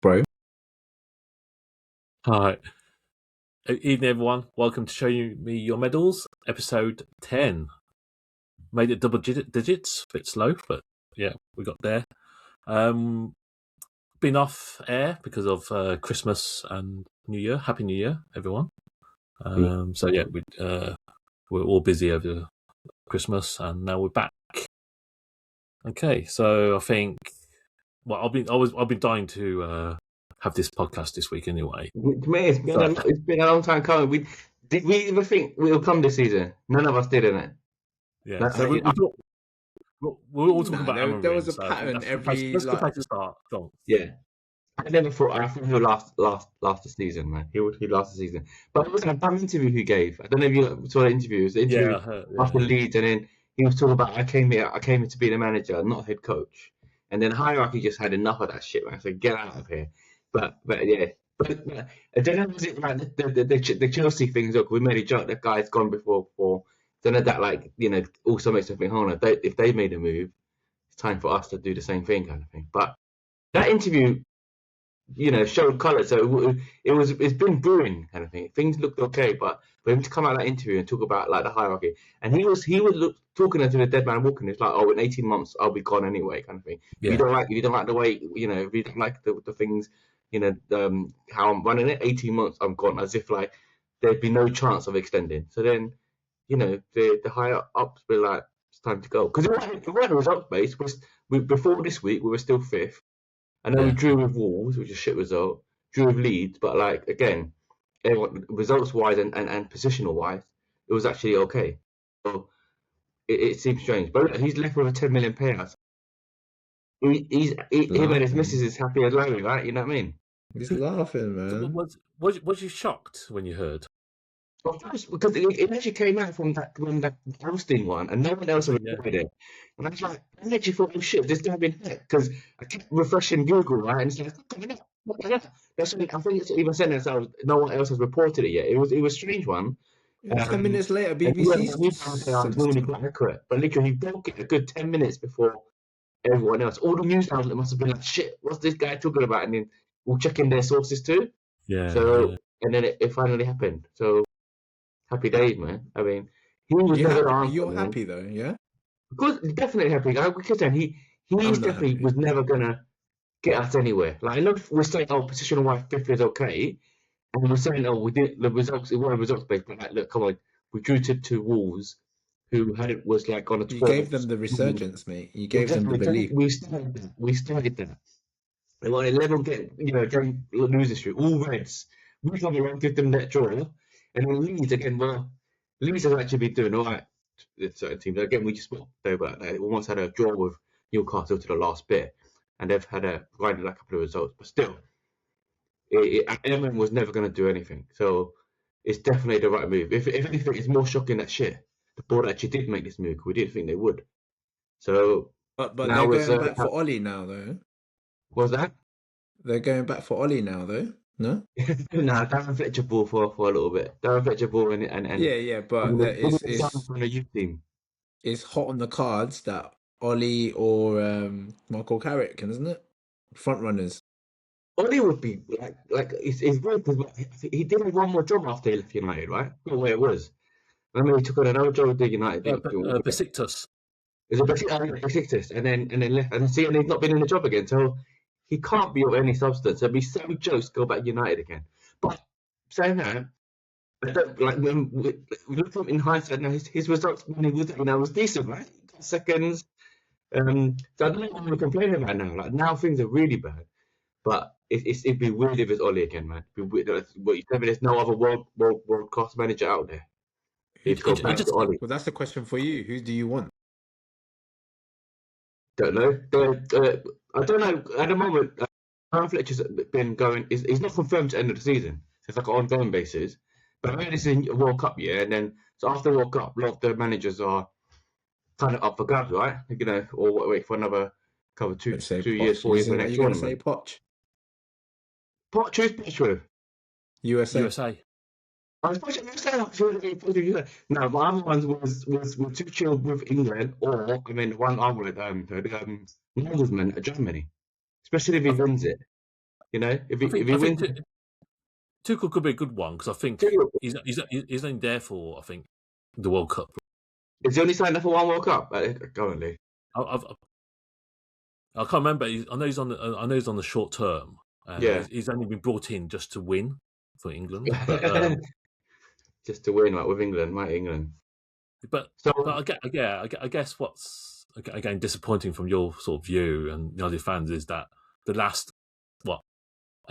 bro. Hi, evening everyone. Welcome to Show Me Your Medals, episode 10. Made it double digits, a bit slow, but yeah, we got there. Been off air because of Christmas and New Year. Happy New Year, everyone. So yeah, we're all busy over Christmas, and now we're back. Okay, so I think, well, I've been dying to have this podcast this week anyway. Mate, it's been a long time coming. Did we ever think we'll come this season? None of us did, innit? Yeah, so we're all talking about Amorim. There was a pattern every. Let's go back to start. Go on. Yeah, I never thought. I thought he would last the season, man. He last the season. But it was a dumb interview he gave. I don't know if you saw the interview. It was the interview after Leeds, and then he was talking about I came here to be the manager, not head coach. And then hierarchy just had enough of that shit, man. So get out of here. But yeah. But I don't know, was it like the Chelsea things? Look, we made a joke that guy's gone before. Don't know that also makes me think, hold on, if they made a move, it's time for us to do the same thing, kind of thing. But that interview, showed colour. So it's been brewing, kind of thing. Things looked okay, but for him to come out of that interview and talk about like the hierarchy, and he was talking to the dead man walking. It's like, oh, in 18 months I'll be gone anyway, kind of thing. Yeah. You don't like the way, if you don't like the things. How I'm running it, 18 months I'm gone, as if like there'd be no chance of extending. So then, the higher ups were like, it's time to go. Because it wasn't result based. Before this week, we were still fifth. And then we drew with Wolves, which is a shit result. Drew with Leeds, but like, again, results wise and positional wise, it was actually okay. So it seems strange. But he's left with a 10 million payout. Him and his missus is happy as Larry, right? You know what I mean? He's laughing, man. Was you shocked when you heard? Of course, because it actually came out from that Austin one, and no one else had reported it. And I was like, I actually thought, oh shit, this guy been hit, because I kept refreshing Google, right? And it's like, that's what, I think it's even saying that no one else has reported it yet. It was a strange one. 10 minutes later, BBC was normally quite accurate, but literally he broke it a good 10 minutes before everyone else. All the news outlets must have been like, shit, what's this guy talking about? And then we'll check in their sources too. Yeah. So, and then it finally happened. So, happy days, man. I mean, he was never answer. You're happy though, yeah? Of course, definitely happy. Because then he definitely was never gonna get us anywhere. Like, I know we're saying, oh, positional wise, fifth is okay, and we're saying, oh, we did the results. It wasn't results based, but like, look, come on, we drew to Wolves, who was like on a 12. You gave them the resurgence, mate. You gave them the belief. We started that. They won 11 during losing streak, all Reds. We come around, give them that draw. And then Leeds again, Leeds have actually been doing all right with certain teams. Again, we just they almost had a draw with Newcastle to the last bit, and they've had grinded a couple of results. But still, Amorim was never going to do anything. So it's definitely the right move. If anything, it's more shocking that shit. The board actually did make this move. We didn't think they would. So, but they're going back for Ollie now, though. What's that? They're going back for Ollie now, though. No, nah, Darren Fletcher ball for a little bit. Darren Fletcher ball and yeah, but it's from the youth team. It's hot on the cards that Ollie or Michael Carrick, isn't it? Front runners. Ollie would be like it's weird because he did one more job after he left United, right? Not where it was. I remember he took on another job with the United. Besiktas. It's a Besiktas, and then left, and he's not been in the job again. So. He can't be of any substance. It'd be so jokes to go back United again. But saying that, I don't like when we look at him in hindsight now. His results when he was decent, right? He got seconds. So I don't know what we're complaining about now. Like now things are really bad. But it'd be weird if it's Ollie again, man. It'd be weird. What you tell me? There's no other world class manager out there. He'd go back to Ollie. Well, that's the question for you. Who do you want? Don't know. I don't know. At the moment, Darren Fletcher's been going. He's not confirmed to end of the season. So it's like an ongoing basis. But I heard it's in World Cup year, and then so after World Cup, a lot of the managers are kind of up for grabs, right? Or wait for another couple 2 years, 4 years for the next one. Say Poch. Poch, who's Poch with? USA. I was watching USA. No, my other ones was too chilled with England, or I mean, one I would Nagelsmann at Germany, especially if he wins it. You know, if he I wins, think Tuchel could be a good one because I think Tuchel, he's only there for, I think, the World Cup. is he only signed up for one World Cup currently? I can't remember. I know he's on the short term. Yeah. He's only been brought in just to win for England, but just to win, like with England, my England. But So I guess what's again disappointing from your sort of view and the other fans is that the last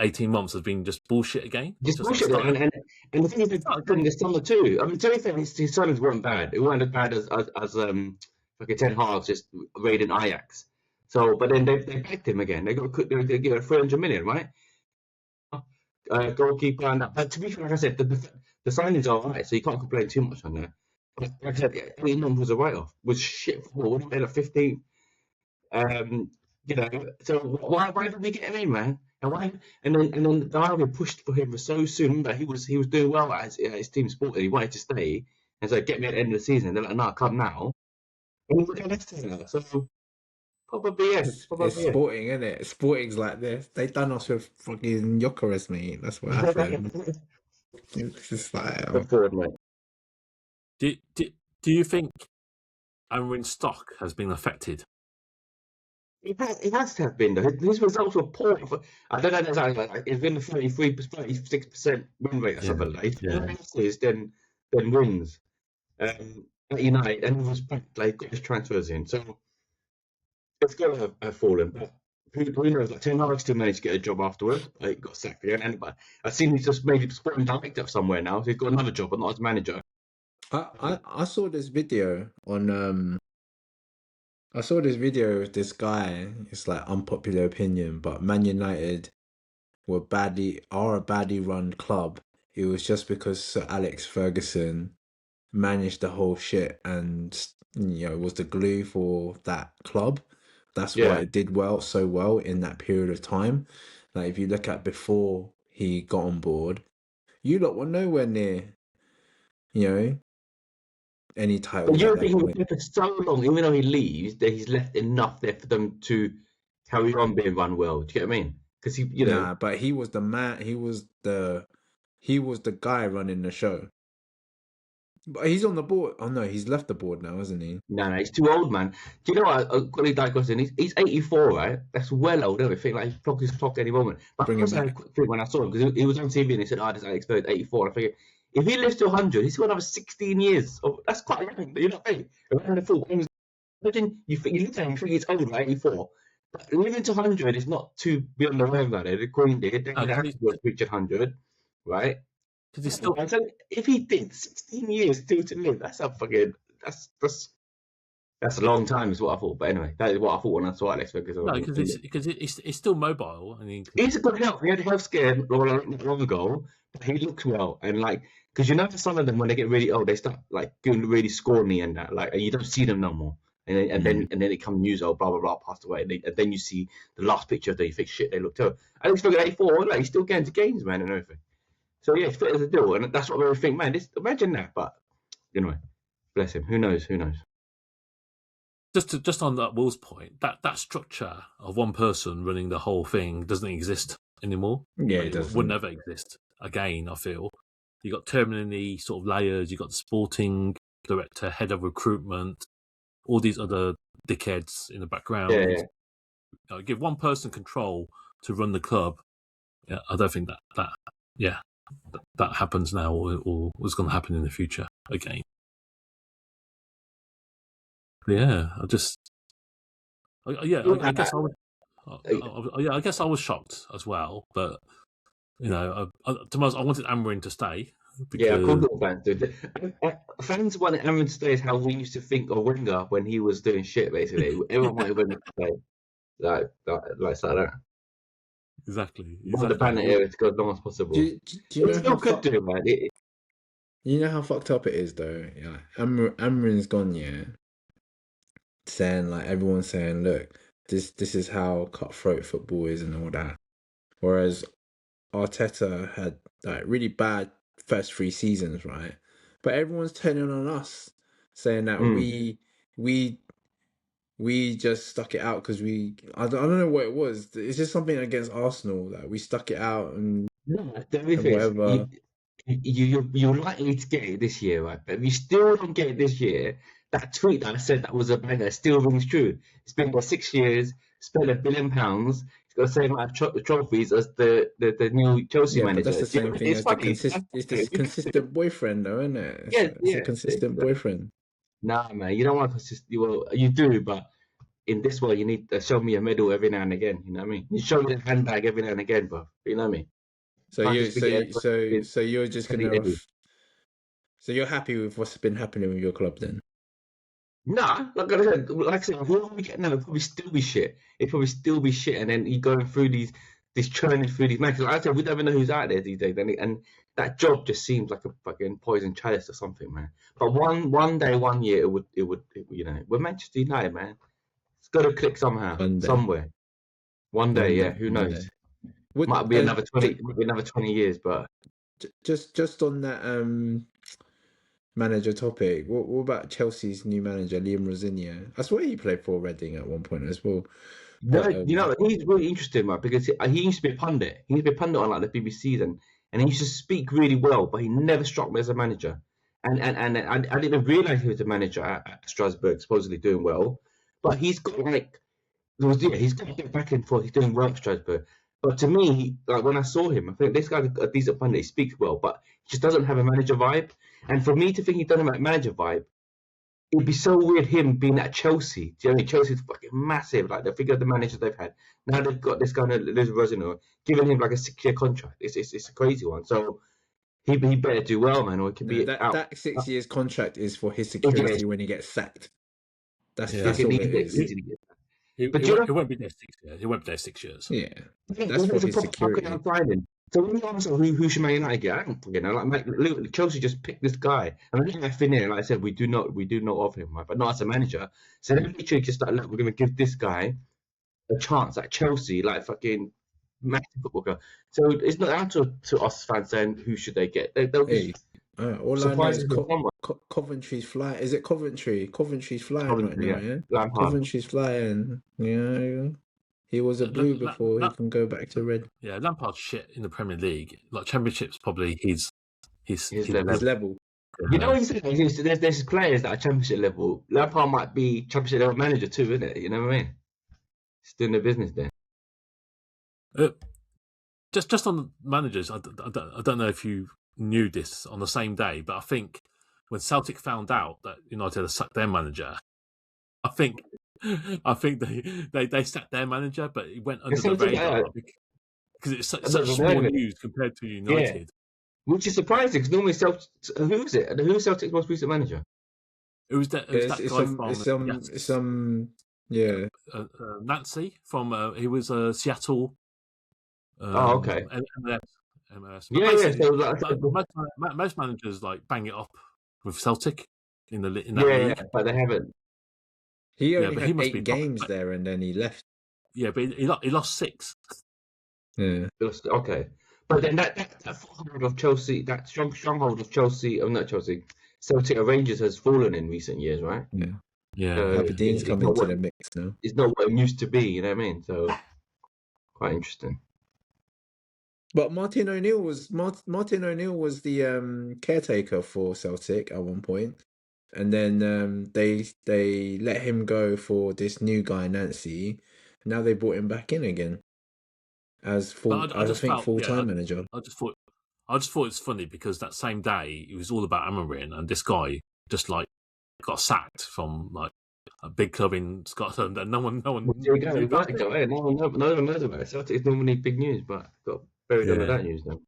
18 months has been just bullshit again. just bullshit. And the thing is, they backed him this summer too. I mean, to be fair, his signings weren't bad. It weren't as bad as like a Ten Hag just raiding Ajax. So, but then they backed him again. They give it 300 million, right? Goalkeeper and that. But to be fair, like I said, the signings are alright, so you can't complain too much on there. But like I said, every month was a write-off. Was shit football. Would have made a 15. You know, so why did we get him in, man? And why? And then the Army pushed for him for so soon that he was doing well at his team sport and he wanted to stay. And so get me at the end of the season. They're like, no, come now. And look at next year. So probably yes. It's Sporting, isn't it? Sporting's like this. They done us with fucking Jokeris, mate. That's what happened. It's just like forward, mate. Do you think Amorim's stock has been affected? It has to have been though. His results were poor. I don't know exactly. Like, it's been a 36% win rate or something like that. If losses, then wins. At United, and he was like got his transfers in, so it's got to have fallen. But who knows? Like Ten Hag still managed to get a job afterwards. Like got sacked again. And I've seen he's just maybe sporting director somewhere now. So he's got another job, but not as manager. I saw this video on I saw this video of this guy. It's like unpopular opinion, but Man United are a badly run club. It was just because Sir Alex Ferguson managed the whole shit and was the glue for that club. That's why it did so well in that period of time. Like if you look at before he got on board, you lot were nowhere near, any title. But you think he was there for so long, even though he leaves, that he's left enough there for them to carry on being run well. Do you get what I mean? Because Nah, but he was the man. He was the guy running the show. But he's on the board. Oh no, he's left the board now, isn't he? No, he's too old, man. Do you know what? I've got to digress in. He's 84, right? That's well old. I think like he's probably his clock any moment. But Bring I him had a back. quick thing when I saw him because he was on TV and he said, "Oh, this Alex Bird, 84." I figured if he lives to 100, he's got another 16 years. That's quite young. You know what I mean? Around the full. Imagine you look at him, you think he's old, right? 84. But living to 100 is not too beyond the realm about it. The Queen did. They reached 100, right? Because he's still. So if he did 16 years still to live, that's a fucking that's a long time, is what I thought. But anyway, that is what I thought when I saw Alex Ferguson. No, because he's still mobile. I mean, he's a good health. He had a health scare not long ago, but he looks well. And like, because for some of them when they get really old, they start like getting really scrawny and that. Like, and you don't see them no more. And then it comes news, blah blah blah, passed away. And then you see the last picture of they fix shit. They look terrible. Alex Ferguson 84, like he's still getting to games, man, and everything. So yeah, it's fit as a deal, and that's what we think, man. Imagine that, but anyway, bless him. Who knows? Just on that Will's point, that structure of one person running the whole thing doesn't exist anymore. Yeah, it doesn't. Would never exist again. I feel you got terminally sort of layers. You got the sporting director, head of recruitment, all these other dickheads in the background. Yeah. Give one person control to run the club. Yeah, I don't think that happens now or was going to happen in the future again. Yeah, I guess I guess I was shocked as well, but to be honest, I wanted Amorim to stay. Yeah, of course, all fans do. Fans wanted Amorim to stay is how we used to think of Wenger when he was doing shit. Basically, everyone wanted Wenger to stay, like that. Exactly. The planet area to go as long as possible. Do you know still could do, man. You know how fucked up it is, though. Yeah, Amorim's gone. Yeah, saying like everyone's saying, look, this is how cutthroat football is and all that. Whereas Arteta had like really bad first 3 seasons, right? But everyone's turning on us, saying that we we just stuck it out because I don't know what it was. It's just something against Arsenal that we stuck it out and the only thing is, whatever. you're likely to get it this year, right? But if you still don't get it this year, that tweet that I said that was a banger still rings true. It's been there 6 years, spent £1 billion. It's got the same amount of trophies as the new Chelsea manager. But that's the same thing It's as funny. it's this consistent boyfriend, though, isn't it? It's a consistent boyfriend. Nah, man, you don't want consistent. Well, you do, but in this world, you need to show me a medal every now and again. You know what I mean? You show me the handbag every now and again, bro. You know what I mean? So you're just gonna. So you're happy with what's been happening with your club then? Nah, like I said, whoever we get now, it'll probably still be shit. It'll probably still be shit, and then you going through these churning through these matches. Like I said, we don't even know who's out there these days, and that job just seems like a fucking poison chalice or something, man. But one day, 1 year, it would, you know, we're Manchester United, man. It's got to click somehow, somewhere. One day, yeah. Who knows? Might be another 20 years, but just on that manager topic, what about Chelsea's new manager, Liam Rosenior? I swear he played for Reading at one point as well. You know, he's really interesting, right? Because he used to be a pundit. He used to be a pundit on like the BBC, and he used to speak really well, but he never struck me as a manager. And I didn't realize he was a manager at Strasbourg, supposedly doing well. But he's got he's got to get back and forth. He's doing well at Strasbourg. But to me, like when I saw him, I think this guy's a decent pundit. He speaks well, but he just doesn't have a manager vibe. And for me to think he doesn't have a manager vibe, it'd be so weird him being at Chelsea. Do you know what I mean? Chelsea's fucking massive. Like, they figure the managers they've had. Now they've got this guy, Liz Rosenior, giving him like a 6-year contract. It's a crazy one. So he better do well, man, or it could be that 6 years contract is for his security when he gets sacked. That's all it is. He won't be there 6 years. He won't be there 6 years. Yeah, that's for his security. So when you ask who should Man United get, I don't fucking know. Like Chelsea just picked this guy, and we're getting in. Like I said, we do not offer him, right? But not as a manager. So they literally just like, look, we're going to give this guy a chance at Chelsea, like fucking massive football club. So it's not down to us fans saying who should they get. They'll be all I know is Coventry's flying. Is it Coventry? Coventry's flying right now, yeah? Coventry's flying. Yeah. He was a blue before he can go back to red. Yeah, Lampard's shit in the Premier League. Like, Championship's probably his level. You know what I'm saying? There's players that are Championship level. Lampard might be Championship level manager too, isn't it? You know what I mean? He's doing the business there. Just on the managers, I don't know if you knew this on the same day, but I think when Celtic found out that United had sacked their manager, I think they sacked their manager, but it went under the radar because it's such small news compared to United. Yeah. Which is surprising because normally who is it? Who's Celtic's most recent manager? It was that guy from Nancy from he was Seattle. Okay. MLS. Yeah. Most managers like bang it up with Celtic in that league. Yeah, but they haven't. He only had 8 games there, and then he left. Yeah, but he lost 6. Yeah. Okay, but then that foothold of Chelsea, that stronghold of Chelsea, not Chelsea, Celtic Rangers has fallen in recent years, right? Yeah. Aberdeen's come into the mix now. It's not what it used to be, you know what I mean? So quite interesting. But Martin O'Neill was the caretaker for Celtic at one point. And then they let him go for this new guy, Nancy. Now they brought him back in again as full-time manager. I just thought it's funny because that same day it was all about Amorim, and this guy just like got sacked from like a big club in Scotland, and no one. No one knows about it. Celtic is normally big news, but got buried under that news now.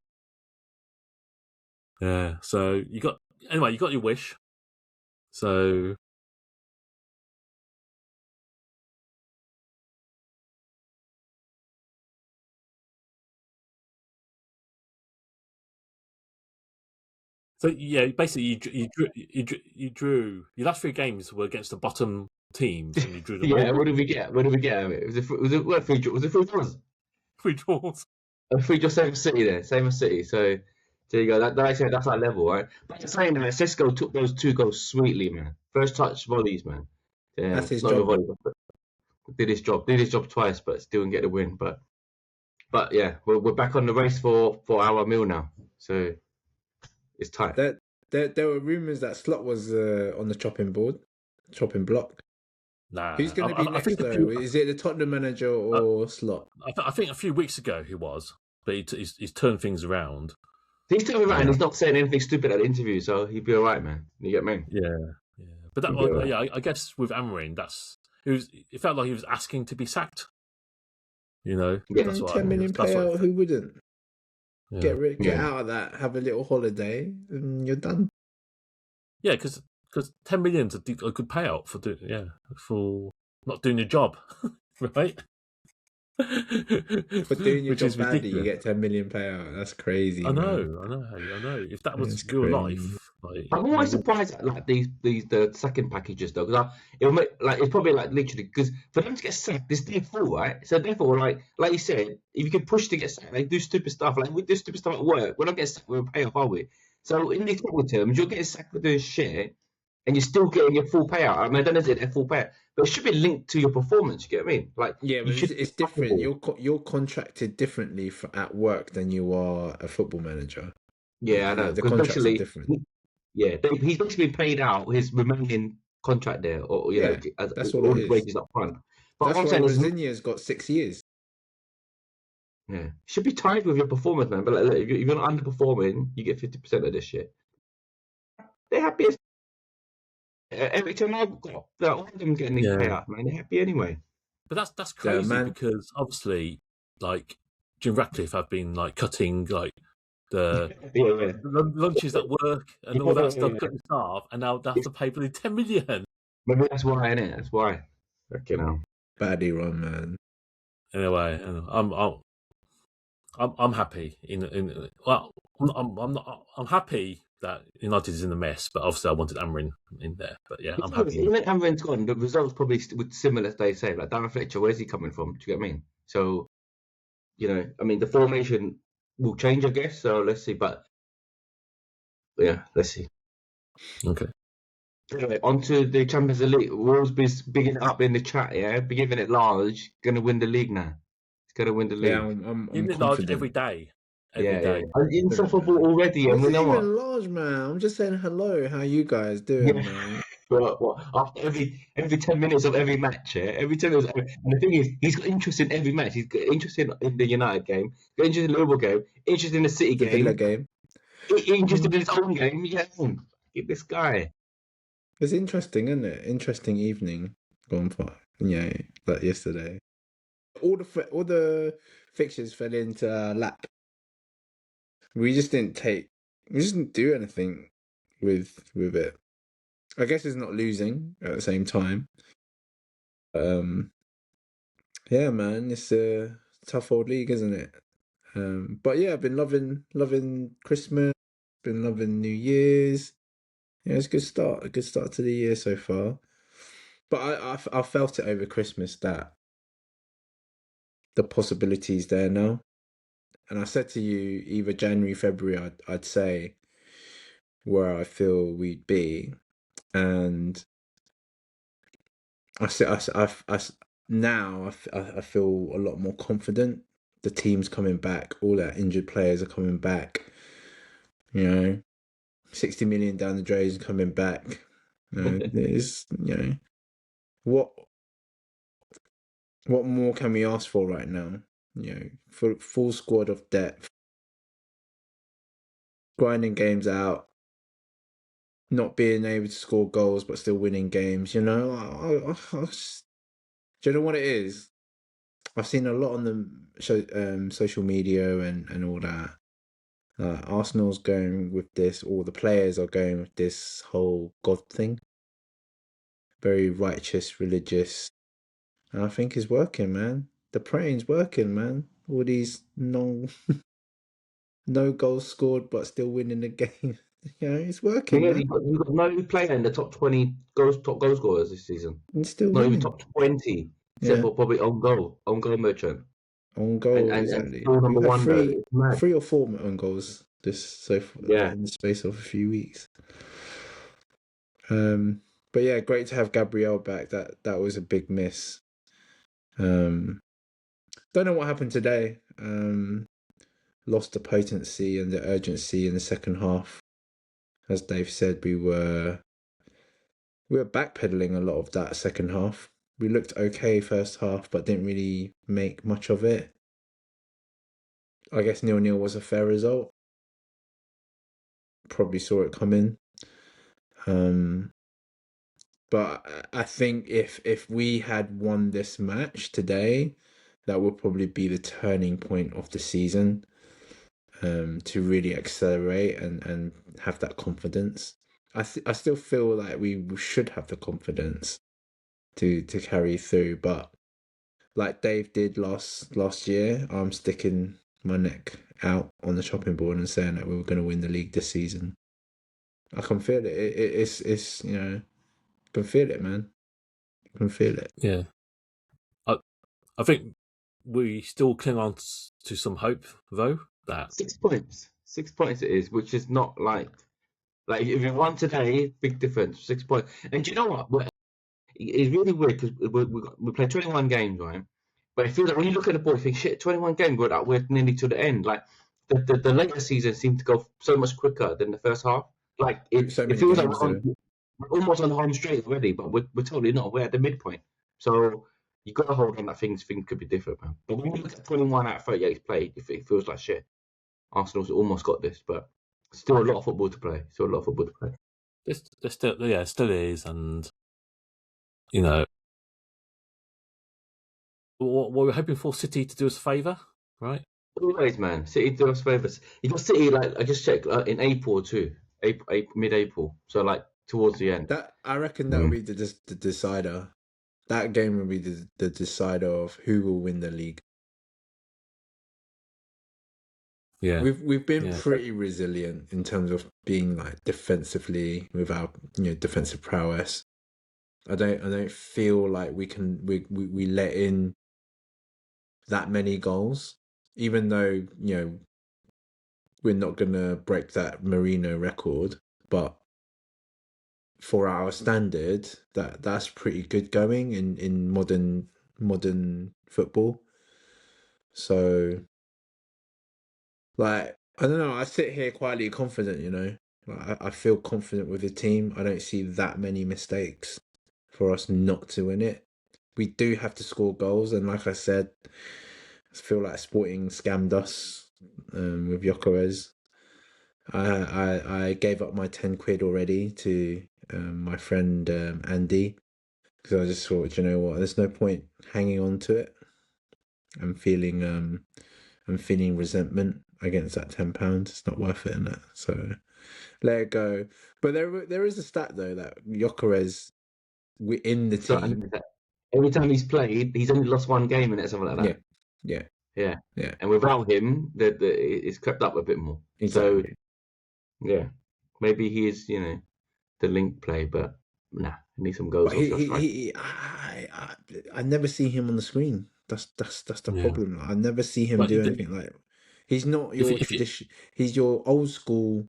Yeah. So you got your wish. So yeah, basically you drew your last 3 games were against the bottom teams, and you drew them. Yeah, what did we get? What did we get? Was it 3 draws? 3 draws. 3 draws, same as City. So there you go. That's our level, right? But saying that, Sisco took those 2 goals sweetly, man. First touch volleys, man. That's his job. did his job twice, but still didn't get the win. But yeah, we're back on the race for our meal now, so it's tight. There were rumours that Slot was on the chopping block. Nah, Who's going to be next though? Is it the Tottenham manager or Slot? I think a few weeks ago he was, but he's turned things around. He's turned around. He's not saying anything stupid at the interview, so he'd be all right, man. You get me? Yeah. But I guess with Amorim, it felt like he was asking to be sacked. You know, that's what 10 million payout. Who wouldn't? Yeah. Get out of that. Have a little holiday, and you're done. Yeah, because 10 million's a good payout for not doing your job, right? For doing your job badly, you get 10 million payout. That's crazy. I know. If that was real life, I'm always surprised at like the second packages though, because it'll make it's probably like literally because for them to get sacked, it's their fault, right? So therefore, like you said, if you can push to get sacked, they do stupid stuff. Like we do stupid stuff at work. We're not getting sacked with a payoff, are we? So in these football terms, you're getting sacked for doing shit, and you're still getting your full payout. I mean, I don't know if it's their full payout, but it should be linked to your performance. You get what I mean? Like, yeah, but it's different. You're contracted differently at work than you are a football manager. Yeah, I know. The contracts are different. Yeah, he's basically been paid out his remaining contract there, or you know, that's all his wages up front. But that's why Rosinha's got 6 years. Yeah, should be tied with your performance, man. But like, if you're not underperforming, you get 50% of this shit. They're happy as every time I've got all of them getting these payout, man. They're happy anyway. But that's crazy because obviously, like Jim Ratcliffe have been like cutting like the lunches at work and all that stuff, cutting staff, and now they have to pay for the 10 million. Maybe that's why, innit? That's why. Badly run, man. Anyway, I'm happy. I'm happy that United is in the mess, but obviously I wanted Amorim in there. But yeah, I'm happy. Even Amorim's gone, the results probably would similar. They say like Darren Fletcher, where's he coming from? Do you get what I mean? So, you know, I mean the formation will change, I guess. So let's see. But yeah, let's see. Okay. Anyway, on to the Champions League. Wolves bigging it up in the chat, yeah? Be giving it large. Going to win the league now. It's going to win the league. Yeah, I'm confident. Large every day. Every day. I'm in football already. And we know what? Large, man. I'm just saying hello. How you guys doing, man? What? After every 10 minutes of every match, yeah? Every 10 minutes. And the thing is, he's got interest in every match. He's got interest in the United game, got interest in the Liverpool game, interest in the City game. Villa game. Interested in his own game. Yeah, get this guy. It's interesting, isn't it? Interesting evening gone by. Yeah, like yesterday. All the fixtures fell into lap. We just didn't do anything with it. I guess it's not losing at the same time. Yeah, man, it's a tough old league, isn't it? But yeah, I've been loving Christmas, been loving New Year's. Yeah, it's a good start to the year so far. But I felt it over Christmas that the possibilities there now. And I said to you, either January, February, I'd say where I feel we'd be, and I feel a lot more confident. The team's coming back. All our injured players are coming back. You know, 60 million down the drain is coming back. There's, what more can we ask for right now? For full squad of depth, grinding games out, not being able to score goals but still winning games. Do you know what it is? I've seen a lot on the social media and all that. Arsenal's going with this, all the players are going with this whole God thing. Very righteous, religious. And I think it's working, man. The praying's working, man. All these no goals scored but still winning the game. It's working, man. You've got no player in the top 20 top goal scorers this season. It's still not even top 20, except for probably on goal merchant. On goal, exactly. We've had 3 or 4 on goals in the space of a few weeks. But yeah, great to have Gabriel back. That was a big miss. Don't know what happened today. Lost the potency and the urgency in the second half. As Dave said, we were backpedaling a lot of that second half. We looked okay first half, but didn't really make much of it. I guess 0-0 was a fair result. Probably saw it coming. But I think if we had won this match today, that would probably be the turning point of the season, to really accelerate and have that confidence. I still feel like we should have the confidence to carry through, but like Dave did last year, I'm sticking my neck out on the chopping board and saying that we were going to win the league this season. I can feel it. It's I can feel it, man. I can feel it. Yeah, I think we still cling on to some hope, though. That 6 points. 6 points it is, which is not like if you won today, big difference. 6 points. And do you know what? It's really weird because we played 21 games, right? But it feels like when you look at the board, you think, shit, 21 games, we're nearly to the end. Like the later season seemed to go so much quicker than the first half. Like it feels like we're almost on the home straight already, but we're totally not. We're at the midpoint. So you got to hold on that things could be different, man. But when you look at 21 out of 38 played, it feels like shit. Arsenal's almost got this, but still a lot of football to play. there still is, and what we're hoping for City to do us a favour, right? Always, man. City do us favours. You got City, I just checked, in April too. Mid-April. So, towards the end. That I reckon that will be the decider. That game will be the decider of who will win the league. Yeah, we've been pretty resilient in terms of being defensively with our defensive prowess. I don't feel like we let in that many goals, even though we're not gonna break that Marino record, but for our standard, that's pretty good going in modern football. So, I don't know. I sit here quietly confident. I feel confident with the team. I don't see that many mistakes for us not to win it. We do have to score goals, and like I said, I feel like Sporting scammed us with Gyökeres. I gave up my 10 quid already to my friend Andy, because I just thought, you know what, there's no point hanging on to it. I'm feeling resentment against that £10. It's not worth it, innit? So let it go. But there is a stat though that Gyökeres in the team. Every time he's played, he's only lost one game in it, something like that. Yeah. And without him, it's crept up a bit more. Exactly. So yeah, maybe he is, the link play, but nah, he needs some goals. But I never see him on the screen. That's the problem. I never see him do anything. He's not your tradition. He's your old school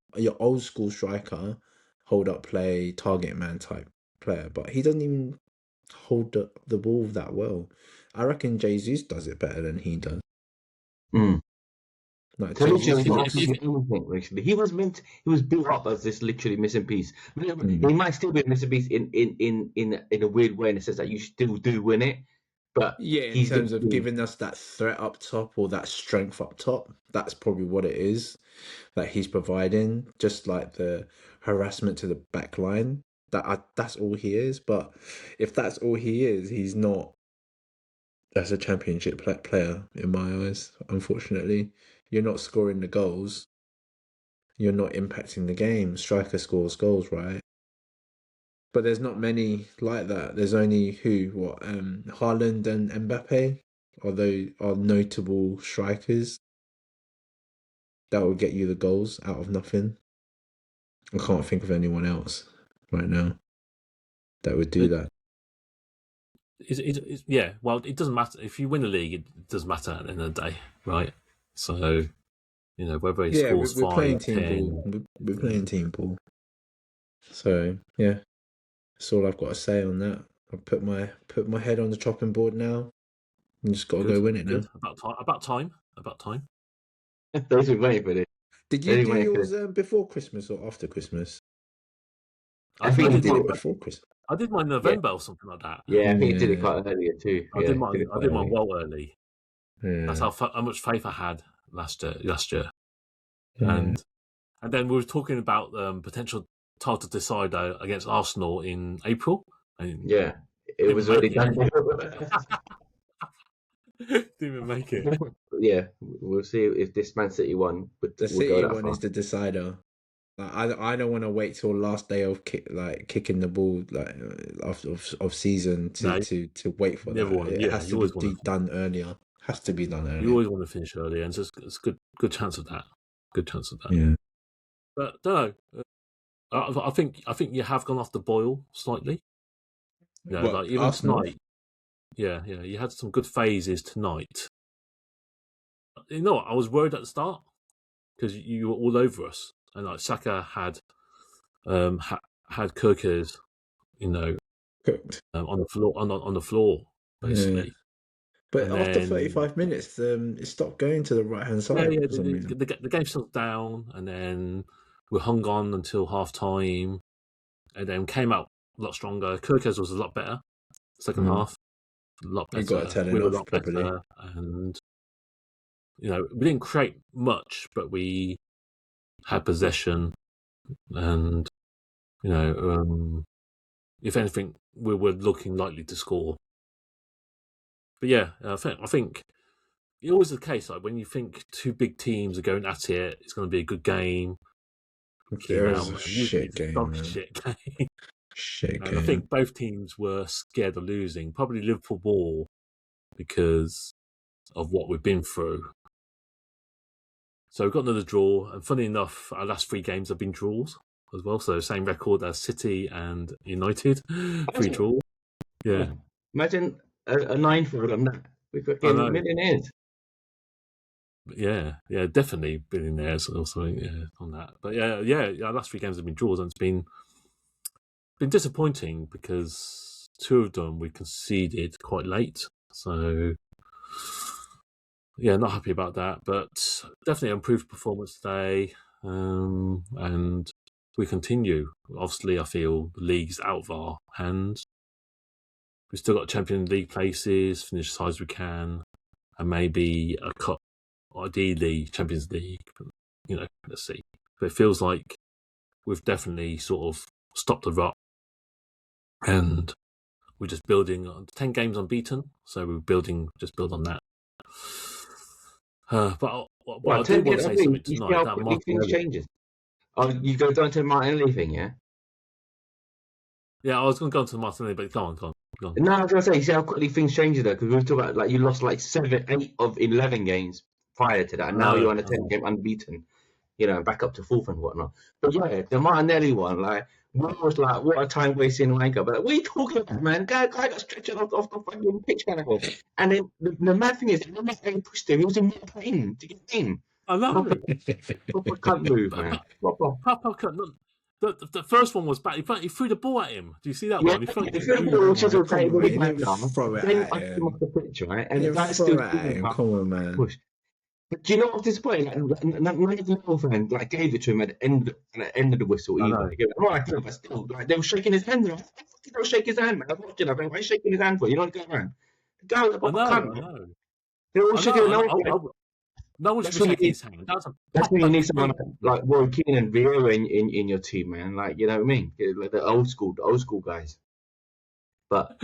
striker, hold up play, target man type player. But he doesn't even hold the ball that well. I reckon Jesus does it better than he does. Actually, he was built up as this literally missing piece. He might still be a missing piece in a weird way, in the sense that you still do win it. But in terms of giving us that threat up top or that strength up top, that's probably what it is that he's providing. Just like the harassment to the back line, that's all he is. But if that's all he is, he's not as a championship player in my eyes. Unfortunately, you're not scoring the goals. You're not impacting the game. Striker scores goals, right? But there's not many like that. There's only Haaland and Mbappe are notable strikers that will get you the goals out of nothing. I can't think of anyone else right now that would do that. Well, it doesn't matter. If you win the league, it does matter at the end of the day, right? So, whether he scores 5, playing 10... We're playing team ball. So, yeah. That's all I've got to say on that. I've put my head on the chopping board now. You just got to go win it now. About time. Those were waiting for this. Did you do yours before Christmas or after Christmas? I think did it before Christmas. I did mine in November or something like that. Yeah, I think you did it quite earlier too. I did mine well early. Yeah. That's how much faith I had last year. Yeah. And then we were talking about potential title decider against Arsenal in April. And yeah, it was already done. Didn't even make it. Yeah, we'll see if this Man City one. The City one is the decider. Like, I don't want to wait till last day of kicking the ball of season to wait for that. It has to be done earlier. Has to be done earlier. You always want to finish early, and it's good chance of that. Good chance of that. Yeah. But don't know. I think you have gone off the boil slightly. You know, like even Arsenal? Tonight. Yeah. You had some good phases tonight. You know what? I was worried at the start because you were all over us, and like Saka had Kirkers, cooked on the floor basically. Yeah. But after 35 minutes, it stopped going to the right hand side. Yeah, the game settled down, and then we hung on until half time, and then came out a lot stronger. Kirkers was a lot better second half, a lot better. You got to tell it off properly, and we didn't create much, but we had possession, and if anything, we were looking likely to score. But yeah, I think it's always the case. Like when you think two big teams are going at it, it's going to be a good game. It's a shit game. Shit game. I think both teams were scared of losing. Probably Liverpool more because of what we've been through. So we've got another draw, and funny enough, our last 3 games have been draws as well. So same record as City and United, 3 draws. Yeah. Imagine a 9-4 on that. We've got millionaires. Yeah, definitely billionaires or something on that. But yeah, our last 3 games have been draws, and it's been disappointing because 2 of them we conceded quite late. So yeah, not happy about that, but definitely improved performance today, and we continue. Obviously, I feel the league's out of our hands. We've still got Champions League places, finish as high as we can, and maybe a cup, ideally Champions League. Let's see. But it feels like we've definitely sort of stopped the rut, and we're just building on 10 games unbeaten. So we're build on that. But I do want to say something tonight. That Martinelli changes. Oh, you go down to the Martinelli thing, yeah? Yeah, I was going to go on to the Martinelli, but go on. No, I was going to say, you see how quickly things change there? Because we were talking about, you lost 7, 8 of 11 games prior to that, and now you're on a 10-game unbeaten, back up to 4th and whatnot. But yeah, the Martinelli one, one was what a time wasting wanker. But what are you talking about, man? Guy got stretched off the fucking pitch kind of. And then the mad thing is, the next time he pushed him, he was in more pain to get in. I know. Proper cunt move, man. Proper cunt. The first one was bad. He threw the ball at him. Do you see that one? He threw the ball, which is a great way to throw it at him off the pitch, right? And that's still come on, man. Push. But do you know what was disappointing? None of the Liverpool fans gave it to him at the end of the whistle. But still, they were shaking his hand. They don't shake his hand, man. I was watching. I think, why are you shaking his hand for? You know what going on? The guy was a proper cunt. I know. They're all shaking his hand. No one should be shaking his hand. That's when you need someone like Roy Keane and Vieira in your team, man. You know what I mean? Like the old school guys. But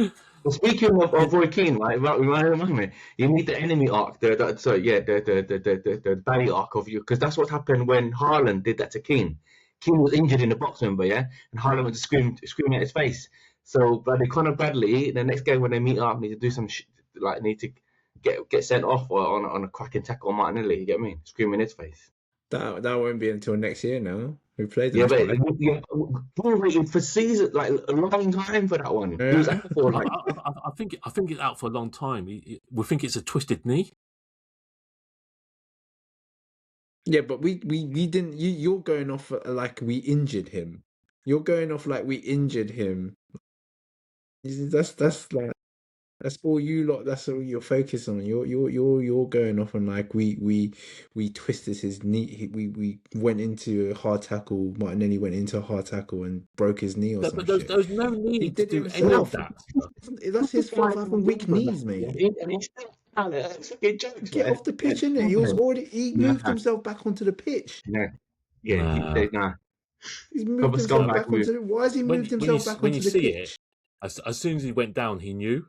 speaking of Roy Keane, remind me, you need the enemy arc, the belly arc of you, because that's what happened when Haaland did that to Keane. Keane was injured in the box, remember, yeah? And Haaland was screaming at his face. So, but Conor Bradley, the next game when they meet up, need to do some need to get sent off on a cracking tackle on Martinelli. You get me? Screaming in his face. That won't be until next year now. We played them. We waited for season, a long time for that one. Yeah. It was out for I think it's out for a long time. We think it's a twisted knee. Yeah, but we didn't. You're going off like we injured him. You're going off like we injured him. That's like. That's all you lot. That's all you're focused on. You're going off on like we twisted his knee. We went into a hard tackle. Martinelli went into a hard tackle and broke his knee or some But shit. there's no He need to did it do any of himself. that. That's his fault for having weak knees, mate. And he's still it's fucking jokes, Get man. off the pitch, innit? He moved himself back onto the pitch. No. Yeah, nah. He's moved Proper himself scumbag back move. onto the. Why has he moved himself back when onto you the see pitch? it, as soon as he went down, he knew.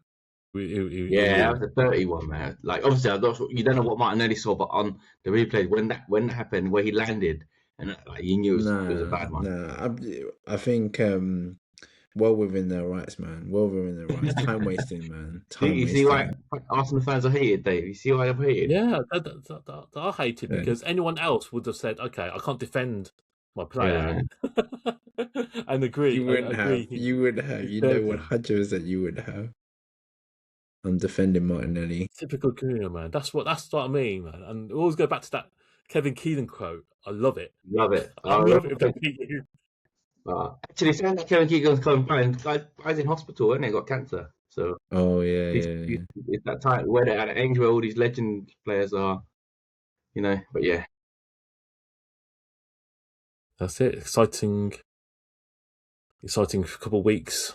He Yeah, knew. that was a 31, man. Like obviously, you don't know what Martinelli saw, but on the replay when that happened, where he landed, and like you knew it was a bad one. Nah. I think well within their rights, man. Well within their rights. Time wasting, man. You see why Arsenal fans are hated, Dave? You see why they're hated? Yeah, they are hated because anyone else would have said, "Okay, I can't defend my player," and agree. You wouldn't have. You would have. You know, 100% you would have. I'm defending Martinelli. Typical Cunha, man. That's what I mean, man. And we always go back to that Kevin Keelan quote. I love it. Love it. I love it. Actually, saying that Kevin Keegan's coming back, guy's in hospital and he got cancer. So it's that time where they're at an age where all these legend players are, you know. But yeah, that's it. Exciting couple of weeks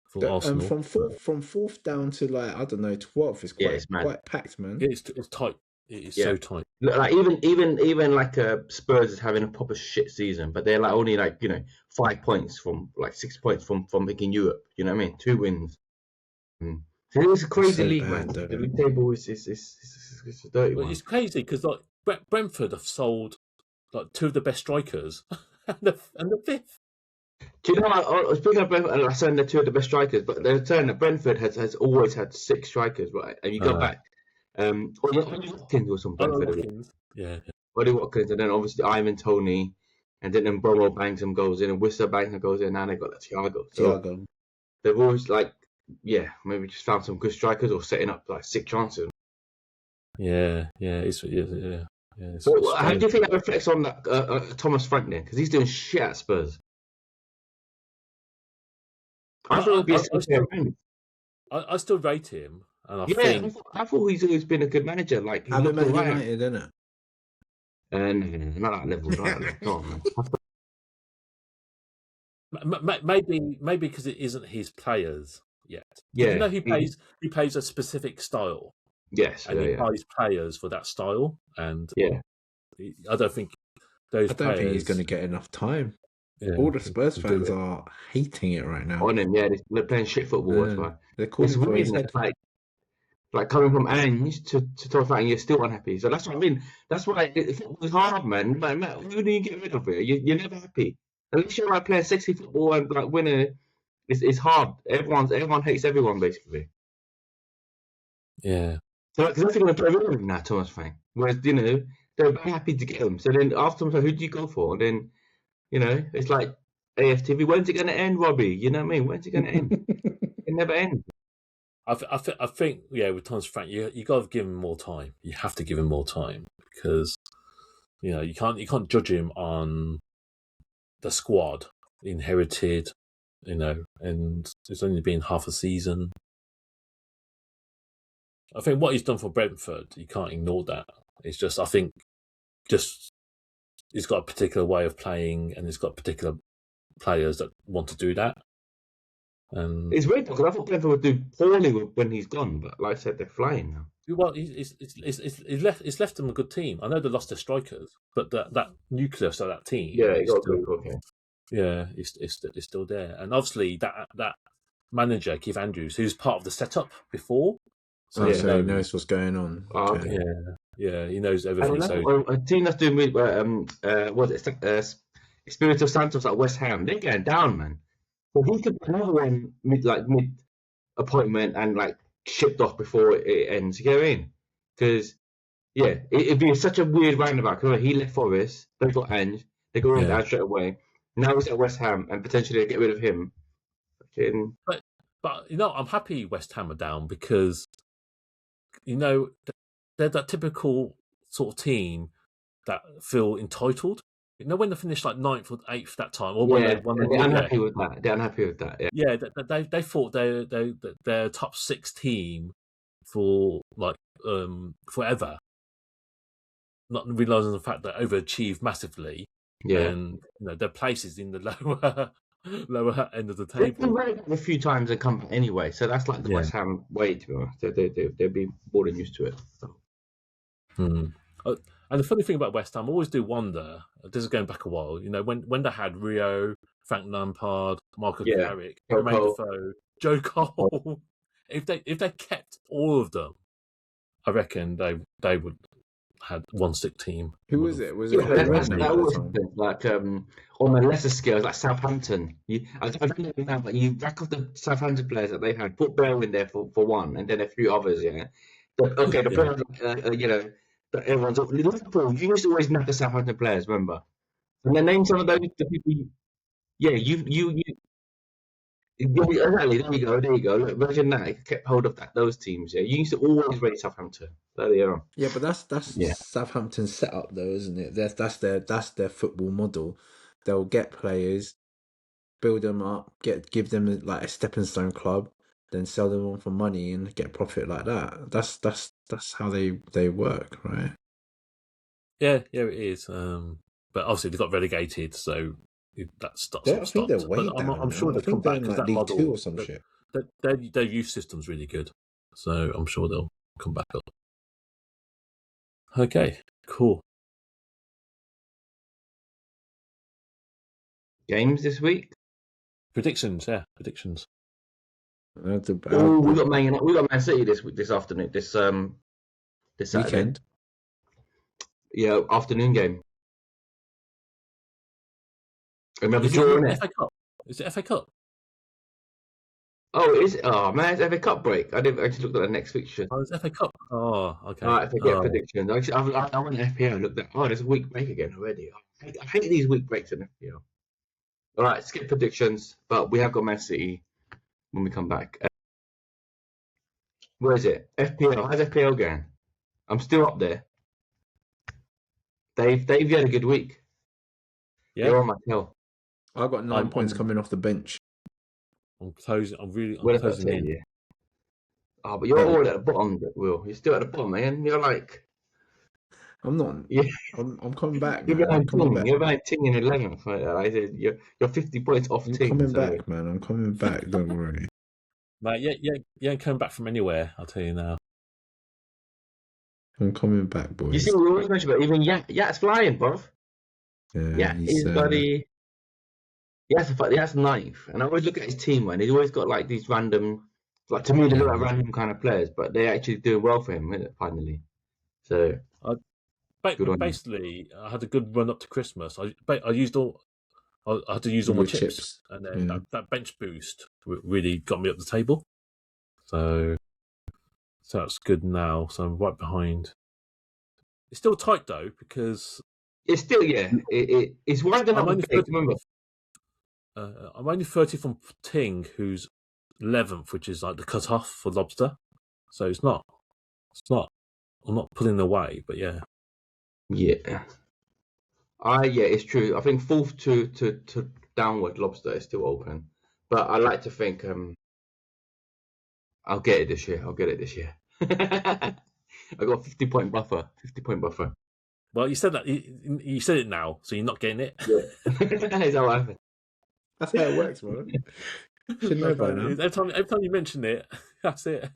for Arsenal. From fourth down to like I don't know 12th is quite packed, man. It's tight. It is so tight. Like even like Spurs is having a proper shit season, but they're like only like 5 points from like 6 points from making Europe. You know what I mean? 2 wins. So it's a crazy league, man. The league table is a dirty one. It's crazy because like Brentford have sold like 2 of the best strikers and the 5th. Do you know? Speaking of Brentford, I said they're 2 of the best strikers, but they're saying that Brentford has always had 6 strikers, right? And you go back. Ollie Watkins was from Brentford. Yeah. Ollie Watkins, and then obviously Ivan Toney, and then Mbolo bangs some goals in, and Worcester bangs some goals in, and now they've got Thiago. So they've always maybe just found some good strikers or setting up like 6 chances. Yeah. So how do you think that reflects on Thomas Frank then? Because he's doing shit at Spurs. I still rate him. And I thought he's always been a good manager. Like he's not United, isn't it? And not that level. Maybe because it isn't his players yet. Yeah, you know he plays a specific style. Yes, and he plays players for that style. And I don't think those. I don't think he's going to get enough time. Yeah, all the Spurs fans are hating it right now. On him, they're playing shit football. That's why they're calling for his head. Like coming from Ange to Thomas Frank, you're still unhappy. So that's what I mean. That's why it's hard, man. Like, who do you get rid of it? You're never happy. Unless you're like playing sexy football and like winning, it's hard. Everyone hates everyone basically. Yeah. So because they're going to play rid of him now, Thomas Frank. Whereas they're very happy to get him. So then after who do you go for? And then it's like AFTV. When's it going to end, Robbie? You know what I mean? When's it going to end? It never ends. I think with Thomas Frank, you got to give him more time. You have to give him more time because you can't judge him on the squad inherited, and it's only been half a season. I think what he's done for Brentford, you can't ignore that. It's just he's got a particular way of playing, and he's got particular players that want to do that. And it's weird because I thought Brentford would do poorly when he's gone, but like I said, they're flying now. Well, it's left them a good team. I know they lost their strikers, but that nucleus of that team, it's still there. And obviously that manager Keith Andrews, who's part of the setup before, so he knows what's going on. Okay. Yeah, he knows everything. So a team that's doing Espirito Santos at West Ham, they're getting down, man. So he could be another one mid appointment and like shipped off before it ends. You get what I mean? Because it'd be such a weird roundabout. Because he left Forest, they got Ange, they go down straight away. Now he's at West Ham, and potentially they get rid of him. But I'm happy West Ham are down because they're that typical sort of team that feel entitled. when they finished like 9th or 8th that time, or when they won the they're unhappy with that. They're unhappy with that. Yeah, they thought they're top 6 team for like forever, not realizing the fact that overachieved massively, and their places in the lower end of the table. They've been relegated a few times and come back anyway, so that's like the West Ham way, to be honest. They'll be more than used to it. So. And the funny thing about West Ham, I always do wonder. This is going back a while. When they had Rio, Frank Lampard, Marco Carrick, Jermaine Defoe, Joe Cole, if they kept all of them, I reckon they would had one stick team. Who was it? Was it that always happens? Like on the lesser scales, like Southampton. I don't know now, but you rack off the Southampton players that they had. Put Bale in there for one, and then a few others. Yeah. The players, but everyone's up. Liverpool, you used to always knock the Southampton players, remember? And then name some of those the people. You exactly. There you go. Look, imagine that. It kept hold of those teams. Yeah, you used to always rate Southampton. There they are. Yeah, but that's Southampton's setup, though, isn't it? That's their football model. They'll get players, build them up, give them like a stepping stone club, then sell them on for money and get profit like that. That's how they work, right? Yeah, it is. But obviously they got relegated, so that stopped. I think they're way down. I'm sure they'll come back because that League model 2 or some shit. Their youth system's really good, so I'm sure they'll come back up. Okay, cool. Games this week? Predictions. We got Man City this afternoon. This Saturday. Weekend. Yeah, afternoon game. Remember drawing it? FA Cup. Is it FA Cup? Oh, is it? Oh man, it's FA Cup break. I didn't actually look at the next fixture. Oh, it's FA Cup. Oh, okay. All right, forget predictions. Actually, I went to FPL. Looked at. Oh, there's a week break again already. I hate these week breaks in FPL. All right, skip predictions. But we have got Man City when we come back. Where is it? FPL. How's FPL going? I'm still up there. They've had a good week. Yeah. They're on my tail. I got 9 points coming off the bench. I'm closing. I'm closing in. Yeah. Oh, but you're all at the bottom, Will. You're still at the bottom, man. You're like. I'm not. Yeah. I'm coming back. You're behind Ting. You're behind Ting in 11th. I said you're 50 points off Ting. I'm coming back, man. I'm coming back. Don't worry. Mate, you ain't coming back from anywhere. I'll tell you now. I'm coming back, boys. You see what we always mention about even Yat's flying, bruv. Yeah, he's bloody. That's 9th, and I always look at his team, man. He's always got like these random, like to me they look like random kind of players, but they're actually doing well for him, isn't it, finally. So basically, I had a good run up to Christmas. I used all. I had to use all my chips, and then that bench boost really got me up the table. So that's good now. So I'm right behind. It's still tight though because it's still it's winding up. Remember. I'm only 30 from Ting, who's 11th, which is like the cut-off for Lobster. So it's not. I'm not pulling away, but yeah. Yeah. It's true. I think 4th to downward Lobster is still open, but I like to think I'll get it this year. I got a 50-point buffer. 50-point buffer. Well, you said that. You said it now, so you're not getting it. Yeah. Is that what happened? That's how it works, bro. Should know by now. Every time you mention it, that's it.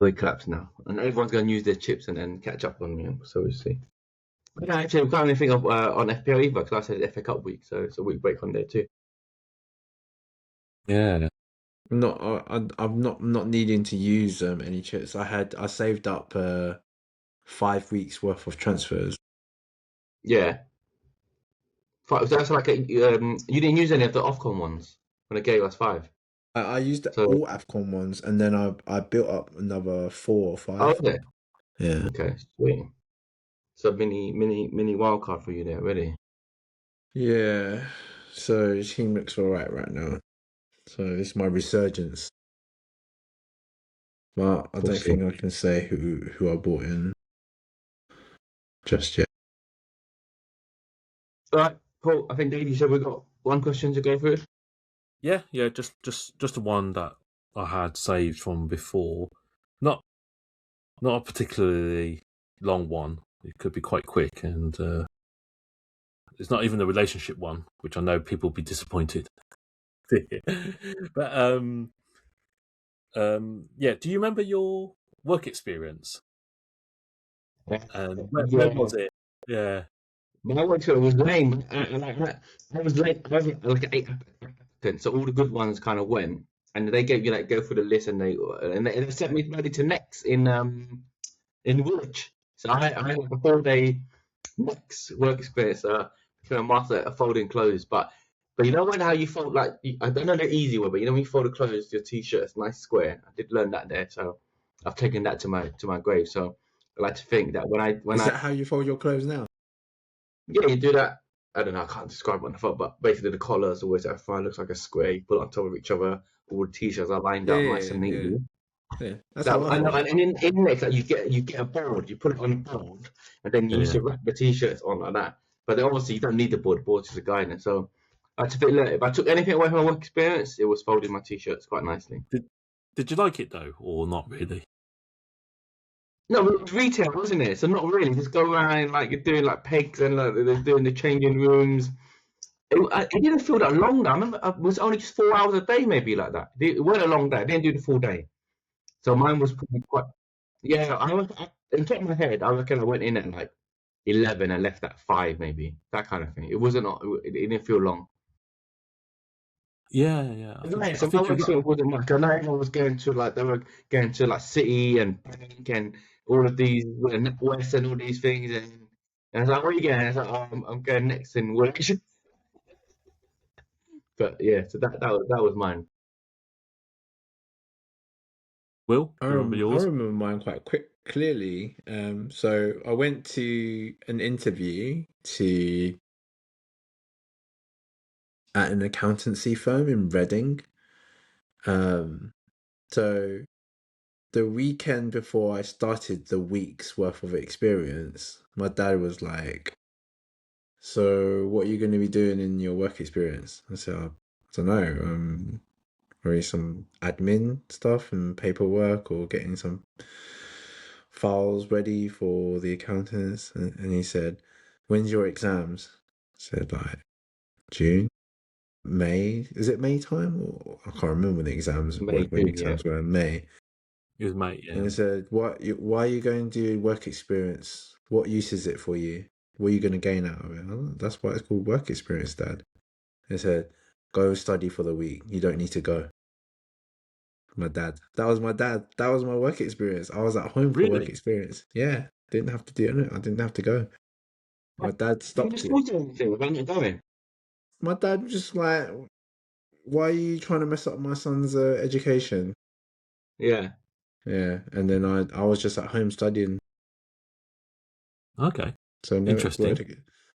It collapsed now, and everyone's going to use their chips and then catch up on me. So we'll see. But actually, we can't even think of on FPL either because I said it's FA Cup week, so it's a week break on there too. Yeah. I'm not needing to use any chips. I saved up 5 weeks worth of transfers. Yeah. That's like you didn't use any of the Ofcom ones when it gave us 5. I used all AFCON ones, and then I built up another 4 or 5. Oh, okay. Yeah. Okay, sweet. So mini wildcard for you there, really. Yeah. So the team looks alright right now. So this is my resurgence. But I don't think I can say who I bought in just yet. All right, Paul. I think Dave, you said we've got one question to go through. Yeah. Just the one that I had saved from before. Not a particularly long one. It could be quite quick, and it's not even a relationship one, which I know people will be disappointed. But yeah. Do you remember your work experience? And where was it? Yeah. My work was lame. I was late. I was like 8 applicants, so all the good ones kind of went, and they gave you like go through the list, and they sent me ready to next in Woolwich. So I had like a 4 day next work experience. Became a master at folding clothes, but you know how you fold like I don't know the easy way, but you know when you fold the clothes, your t-shirts nice square. I did learn that there, so I've taken that to my grave. So I like to think that Is that how you fold your clothes now? yeah, you do that. I don't know. I can't describe it on the phone, but basically the collars always that fine looks like a square. You put it on top of each other. All the t-shirts are lined up nice and neatly. Yeah. That's That, how I I know, fold. and in next, like, you get a board. You put it on a board, and then you used to wrap the t-shirts on like that. But then obviously you don't need the board. The board's just a guidance. So I had to think. Look, if I took anything away from my work experience, it was folding my t-shirts quite nicely. Did you like it though, or not really? No, it was retail, wasn't it? So not really. Just go around like you're doing like pegs and like they're doing the changing rooms. It didn't feel that long though. I remember it was only just 4 hours a day, maybe like that. It wasn't a long day. I didn't do the full day. So mine was probably quite. Yeah, in top of my head, I reckon I went in at like 11 and left at 5, maybe that kind of thing. It wasn't. It didn't feel long. Yeah. So my work experience wasn't much. I know everyone was going to like they were going to like City and Bank and all of these West and all these things, and I was like, "Where are you going?" I was like, oh, I'm going next in Woolwich." But yeah, so that was mine. Will, I you remember yours? remember mine quite clearly. So I went to an interview at an accountancy firm in Reading. So the weekend before I started the week's worth of experience, my dad was like, "So what are you going to be doing in your work experience?" I said, "I don't know. Maybe some admin stuff and paperwork or getting some files ready for the accountants." And he said, "When's your exams?" I said, like, June, May. Is it May time? Or I can't remember when the exams May, when the June, yeah. exams were in May. It was mate, yeah. And I said, why are you going to do work experience? What use is it for you? What are you going to gain out of it? Oh, that's why it's called work experience, Dad. And I said, go study for the week. You don't need to go. My dad. That was my dad. That was my work experience. I was at home for work experience. Yeah. Didn't have to do it. I didn't have to go. My dad stopped it. My dad was just like, why are you trying to mess up my son's education? Yeah. Yeah. And then I was just at home studying. Okay. So no, interesting.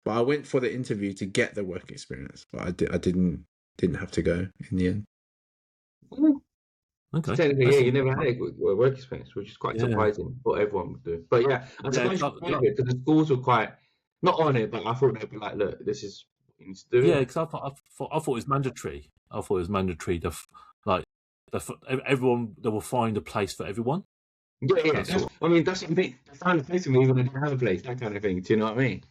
But I went for the interview to get the work experience, but I didn't have to go in the end. Okay. Technically, yeah, you never had a work experience, which is quite surprising. What everyone would do, but yeah, I'm surprised because the schools were quite not on it, but I thought they'd be like, "Look, this is what you need to do." Yeah, because I thought it was mandatory. I thought it was mandatory. Everyone, they will find a place for everyone. Yeah. I mean, that's something. Find a place for me even if I don't have a place. That kind of thing. Do you know what I mean?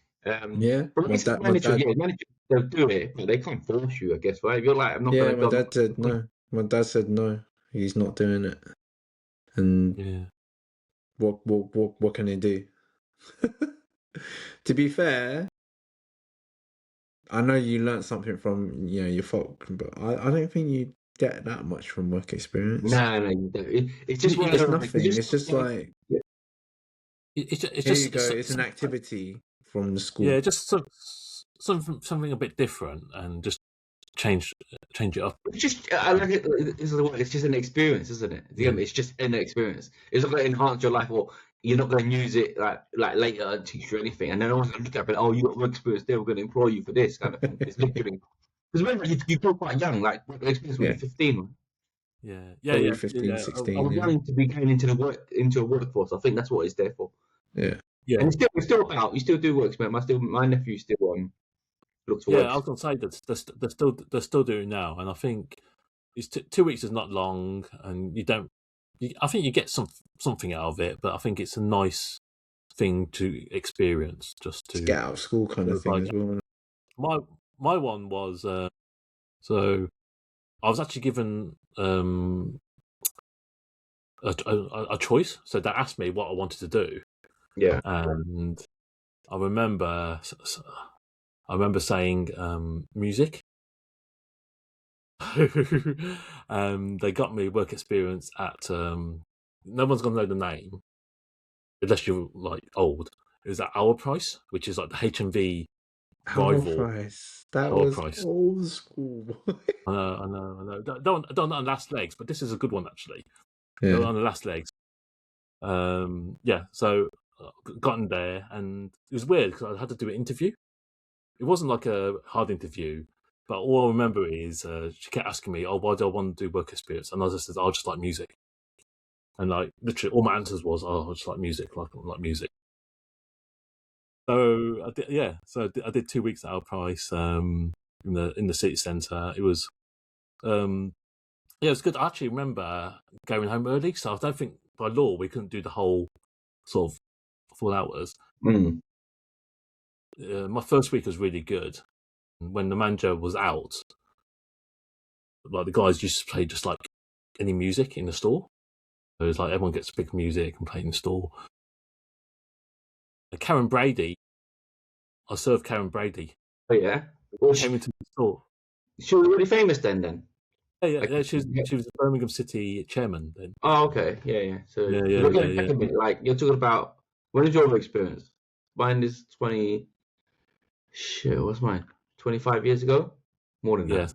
Yeah. But it's mandatory. Yeah, mandatory. They'll do it, but they can't force you. I guess, right? If you're like, I'm not going to go. My dad said no. My dad said no. He's not doing it. And yeah, what can he do? To be fair, I know you learnt something from your folk, but I don't think you get that much from work experience. No, you don't. It's just it's nothing. It's just like it's here just you go. It's an activity from the school. Yeah, just something a bit different, and just change it up. It's just I like it. It's just an experience, isn't it? It's just an experience. It's not going to enhance your life, or you're not going to use it like later and teach you anything. And then no one's going to look at it. Oh, you got work experience. We're going to employ you for this kind of thing. It's literally because remember you feel quite young. Like work experience when you're 15. Right? Yeah. 15, 16. I was young to be going into a workforce. I think that's what it's there for. Yeah. And it's still about. You still do work experience. My nephew still look to Yeah, work. I was going to say that they're still doing it now, and I think it's 2 weeks is not long, and you don't. I think you get something out of it, but I think it's a nice thing to experience just To to. get out of school kind It of was thing like as well. my one was so I was actually given a choice. So they asked me what I wanted to do, Yeah. and I remember saying music. They got me work experience at no one's gonna know the name unless you're like old. It was at Our Price, which is like the HMV Our rival. price. That Our was Price. old school. I know. Don't on the last legs, but this is a good one actually. Yeah. On the last legs. Yeah. So got in there, and it was weird because I had to do an interview. It wasn't like a hard interview, but all I remember is she kept asking me, "Oh, why do I want to do work experience?" And I just said, "I just like music." And like literally, all my answers was, "Oh, I just like music, like music." So I did, yeah. So I did 2 weeks at our price in the city centre. It was yeah, it was good. I actually remember going home early, so I don't think by law we couldn't do the whole sort of full hours. Mm. My first week was really good. When the manager was out, like the guys used to play just like any music in the store. So it was like everyone gets to pick music and play in the store. Karen Brady, I served Karen Brady. Oh yeah. Well, Came into the store. she was really famous then. Yeah. She was the Birmingham City chairman then. Oh, okay. Yeah. So Yeah. we're going back a bit. Like you're talking about, when is your experience? Mine is 20. Shit, what's mine? 25 years ago? More than that. Yes,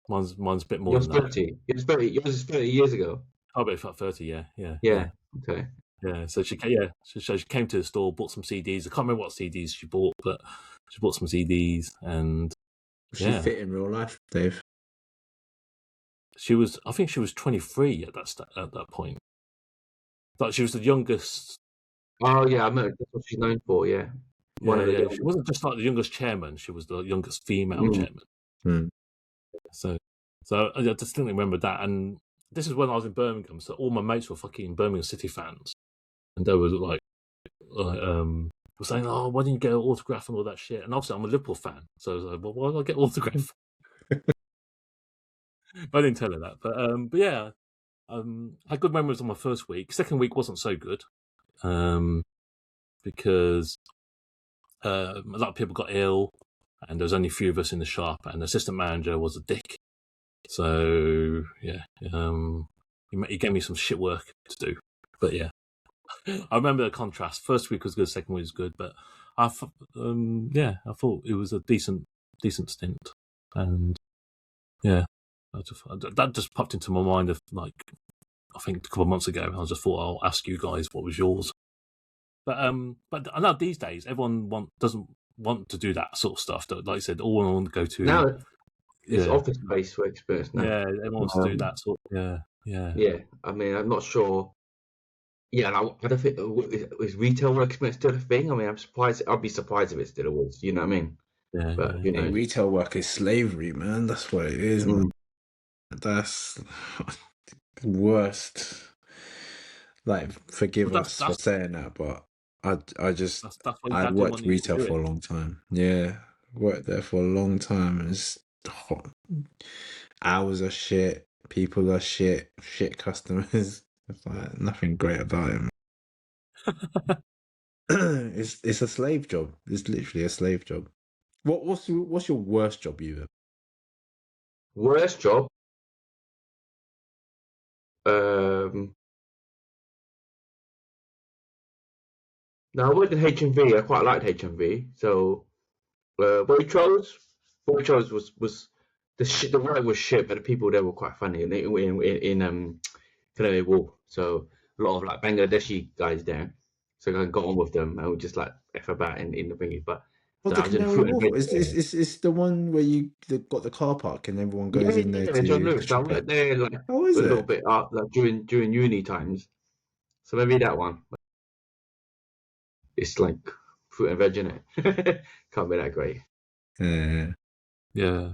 mine's a bit more Yours than that. 30. Yours is 30 years ago. Oh, but about 30. Yeah. Okay. Yeah. So she came to the store, bought some CDs. I can't remember what CDs she bought, but she bought some CDs, and She fit in real life, Dave. I think she was 23 at that point. Like she was the youngest. Oh yeah, I know. That's what she's known for. Yeah. One of the She wasn't just like the youngest chairman; she was the youngest female chairman. Mm. So I distinctly remember that, and this is when I was in Birmingham. So all my mates were fucking Birmingham City fans, and they were like were saying, "Oh, why didn't you get an autograph and all that shit?" And obviously, I'm a Liverpool fan, so I was like, "Well, why did I get an autograph?" I didn't tell her that, but yeah, I had good memories on my first week. Second week wasn't so good, because a lot of people got ill, and there was only a few of us in the shop, and the assistant manager was a dick. So yeah, he gave me some shit work to do, but yeah, I remember the contrast. First week was good, second week was good, but I thought it was a decent stint, and yeah, that just popped into my mind of like I think a couple of months ago. I just thought I'll ask you guys what was yours, but I know these days everyone doesn't want to do that sort of stuff. Like I said, all want to go to now it's office based work experience now. Yeah, everyone wants to do that sort. Yeah. Yeah, I mean, I'm not sure. Yeah, and I don't think is retail work experience still a thing. I mean, I'm surprised. I'd be surprised if it still was. You know what I mean? Yeah. But you know, retail work is slavery, man. That's what it is, man. That's the worst. Like, forgive us for saying that, but I worked retail for a long time. Yeah, worked there for a long time, and it's hot. Hours are shit. People are shit. Shit customers. It's like nothing great about it. It's a slave job. It's literally a slave job. What's your worst job you ever? worst job. Now I worked in HMV. I quite liked HMV. So Waitrose was the work was shit, but the people there were quite funny. And in Canary Wharf, so a lot of like Bangladeshi guys there. So I got on with them and we just like f about in the thingy. But What, so the I was in Canary fruit and Wharf? veg. Is the one where you got the car park and everyone goes in there to John Lewis. I shop worked it? there like How is a little it? bit up like during uni times. So maybe that one. It's like fruit and veg, innit? Can't be that great. Yeah. Yeah.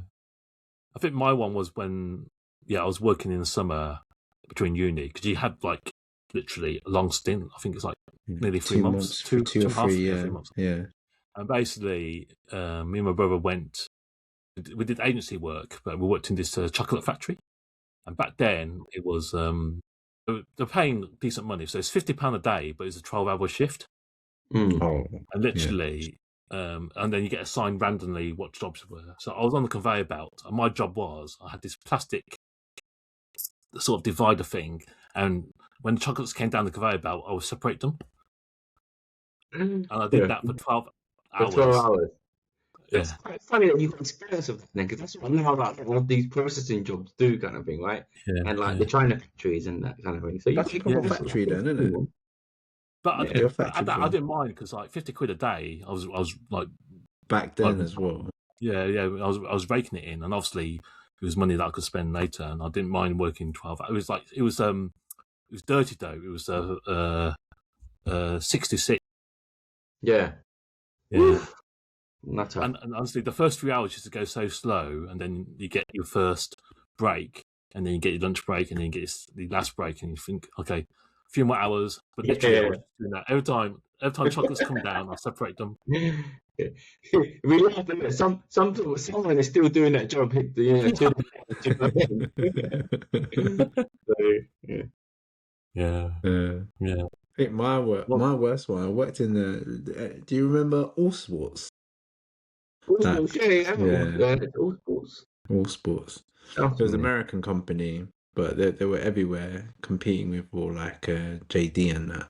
I think my one was when, I was working in the summer between uni, because you had like literally a long stint. I think it's like nearly 3 months, for 2 or 3, 3 months. yeah. And basically, me and my brother we did agency work, but we worked in this chocolate factory. And back then it was, they're paying decent money. So it's £50 a day, but it's a 12-hour shift. Oh, And literally, and then you get assigned randomly what jobs were. So I was on the conveyor belt, and my job was, I had this plastic sort of divider thing, and when the chocolates came down the conveyor belt, I would separate them. And I did that for 12 hours. For 12 hours. Yeah. It's quite funny that you've got experience of that then, because that's what I know about a lot of these processing jobs do, kind of thing, right? Yeah, and like the China factories and that kind of thing. So that's a proper factory then, isn't it? But I I didn't mind, because like £50 a day, I was like back then as well. Yeah, I was raking it in, and obviously it was money that I could spend later, and I didn't mind working 12 hours. It was dirty though. It was 66. Yeah. And honestly, the first 3 hours used to go so slow, and then you get your first break, and then you get your lunch break, and then you get the last break, and you think, okay, a few more hours. But literally, I was doing that every time chocolates come down, I separate them. We laugh at it. Someone is still doing that job. Yeah. I think my worst one. I worked in the. Do you remember All Sports? All Sports. All Sports. It was an American company, but they were everywhere, competing with all like JD and that.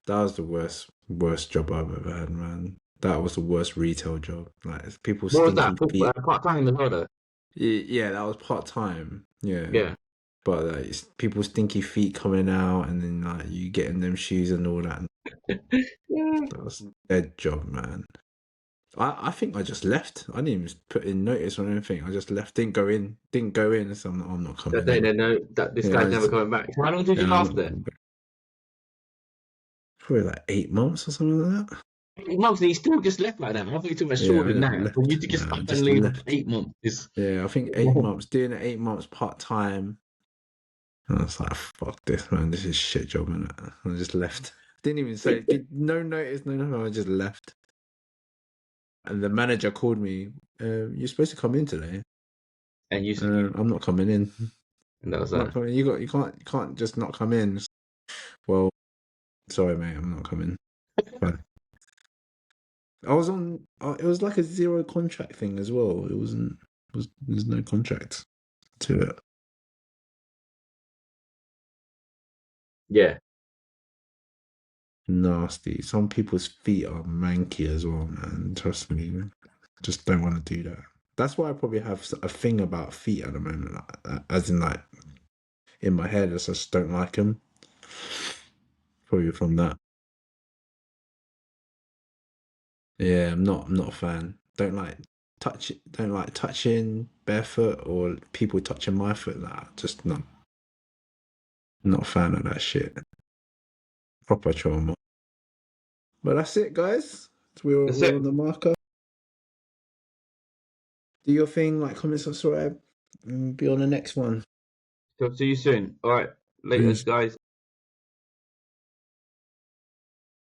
That was the worst job I've ever had, man. That was the worst retail job. Like people stinky feet. Part time as well, though. Yeah, that was part time. Yeah. But like, people stinky feet coming out, and then like you getting them shoes and all that. That was a dead job, man. I think I just left. I didn't even put in notice or anything. I just left. Didn't go in. So I'm not coming. They know that this guy's never coming back. How long did you last there? Probably like 8 months or something like that. 8 months, and he still just left like that. I think it took shorter than that. But you just up and leave for 8 months. Yeah, I think 8 months. Doing it 8 months part time. I was like, fuck this, man. This is shit job, man. I just left. Didn't even say, no notice, no. I just left. And the manager called me. You're supposed to come in today. And you said, I'm not coming in. And that was that. You can't just not come in. Well, sorry, mate. I'm not coming. But I was on. It was like a zero contract thing as well. There's no contract to it. Yeah. Nasty. Some people's feet are manky as well, man. Trust me. Just don't want to do that. That's why I probably have a thing about feet at the moment, like that. As in, like, in my head, I just don't like them. Probably from that. Yeah, I'm not a fan. Don't like touching barefoot or people touching my foot. Like, just not a fan of that shit. Proper trauma. But that's it, guys. We're on the marker. Do your thing, like, comment, subscribe, and be on the next one. So see you soon. All right, later, guys.